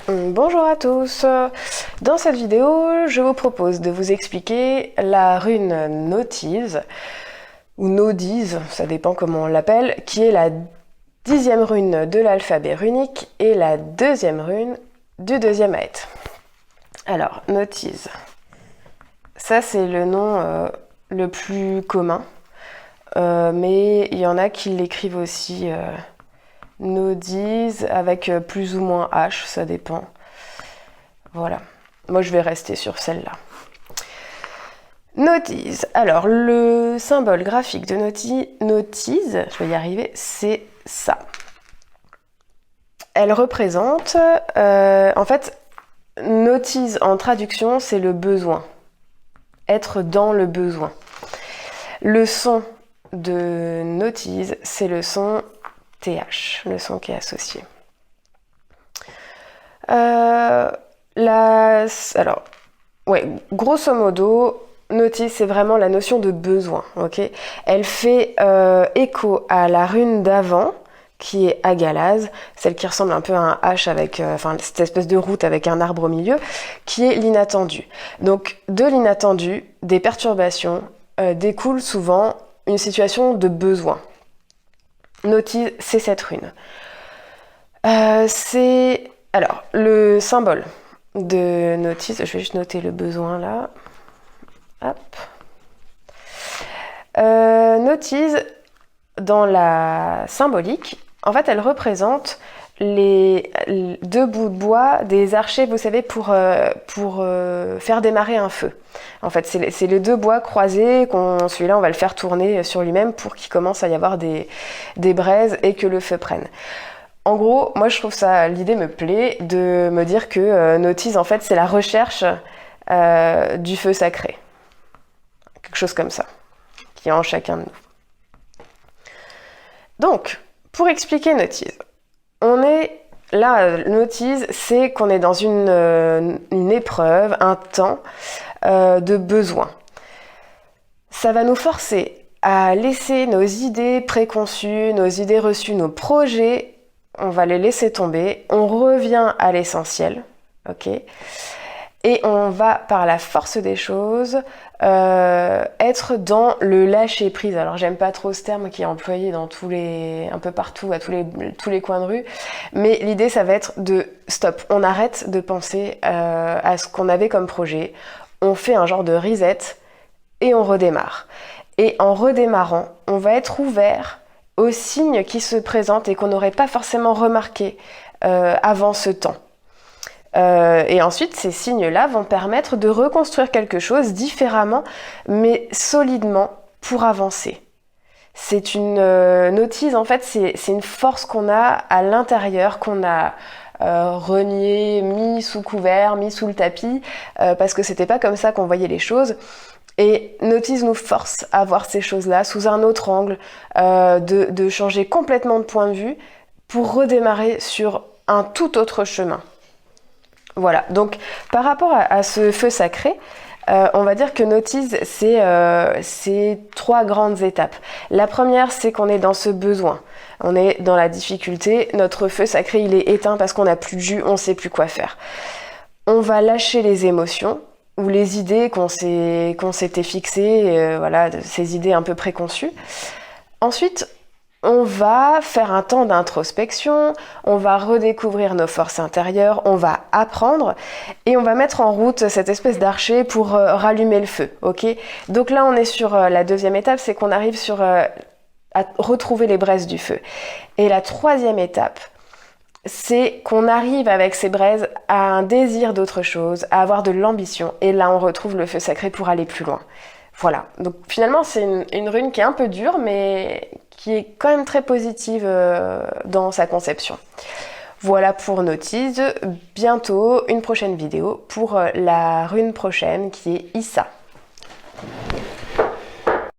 Bonjour à tous. Dans cette vidéo, je vous propose de vous expliquer la rune Notiz, ou Nodiz, ça dépend comment on l'appelle, qui est la 10e rune de l'alphabet runique et la 2e rune du 2e aète. Alors, Notiz, ça c'est le nom le plus commun, mais il y en a qui l'écrivent aussi Nodiz avec plus ou moins H, ça dépend. Voilà, moi je vais rester sur celle-là. Notiz, alors le symbole graphique de Notiz, je vais y arriver, c'est ça. Elle représente, en fait, Notiz en traduction, c'est le besoin, être dans le besoin. Le son de Notiz, c'est le son TH, le son qui est associé. Alors, ouais, grosso modo, Notiz, c'est vraiment la notion de besoin, ok ? Elle fait écho à la rune d'avant, qui est Agalaz, celle qui ressemble un peu à un H avec, cette espèce de route avec un arbre au milieu, qui est l'inattendu. Donc, de l'inattendu, des perturbations, découle souvent une situation de besoin. Notiz, c'est cette rune. Alors, le symbole de Notiz, je vais juste noter le besoin là. Hop. Notiz, dans la symbolique, en fait, elle représente les deux bouts de bois des archers, vous savez, pour faire démarrer un feu. En fait, c'est les deux bois croisés, celui-là, on va le faire tourner sur lui-même pour qu'il commence à y avoir des braises et que le feu prenne. En gros, moi, je trouve ça, l'idée me plaît de me dire que Notiz, en fait, c'est la recherche du feu sacré. Quelque chose comme ça, qui est en chacun de nous. Donc, pour expliquer Notiz, Notiz, c'est qu'on est dans une épreuve, un temps de besoin. Ça va nous forcer à laisser nos idées préconçues, nos idées reçues, nos projets, on va les laisser tomber, on revient à l'essentiel, ok ? Et on va, par la force des choses, être dans le lâcher prise. Alors, j'aime pas trop ce terme qui est employé dans un peu partout, à tous les coins de rue. Mais l'idée, ça va être de stop. On arrête de penser à ce qu'on avait comme projet. On fait un genre de reset et on redémarre. Et en redémarrant, on va être ouvert aux signes qui se présentent et qu'on n'aurait pas forcément remarqué avant ce temps. Et ensuite, ces signes-là vont permettre de reconstruire quelque chose différemment, mais solidement pour avancer. C'est une Notiz, en fait, c'est une force qu'on a à l'intérieur, qu'on a renié, mis sous couvert, mis sous le tapis, parce que c'était pas comme ça qu'on voyait les choses. Et Notiz nous force à voir ces choses-là sous un autre angle, de changer complètement de point de vue pour redémarrer sur un tout autre chemin. Voilà, donc par rapport à ce feu sacré, on va dire que Notiz, c'est 3 grandes étapes. La première, c'est qu'on est dans ce besoin. On est dans la difficulté, notre feu sacré, il est éteint parce qu'on n'a plus de jus, on ne sait plus quoi faire. On va lâcher les émotions ou les idées qu'on s'était fixées, ces idées un peu préconçues. Ensuite, on va faire un temps d'introspection, on va redécouvrir nos forces intérieures, on va apprendre et on va mettre en route cette espèce d'archer pour rallumer le feu, ok ? Donc là, on est sur la 2e étape, c'est qu'on arrive à retrouver les braises du feu. Et la 3e étape, c'est qu'on arrive avec ces braises à un désir d'autre chose, à avoir de l'ambition. Et là, on retrouve le feu sacré pour aller plus loin. Voilà, donc finalement c'est une rune qui est un peu dure, mais qui est quand même très positive dans sa conception. Voilà pour Notiz, bientôt une prochaine vidéo pour la rune prochaine qui est Issa.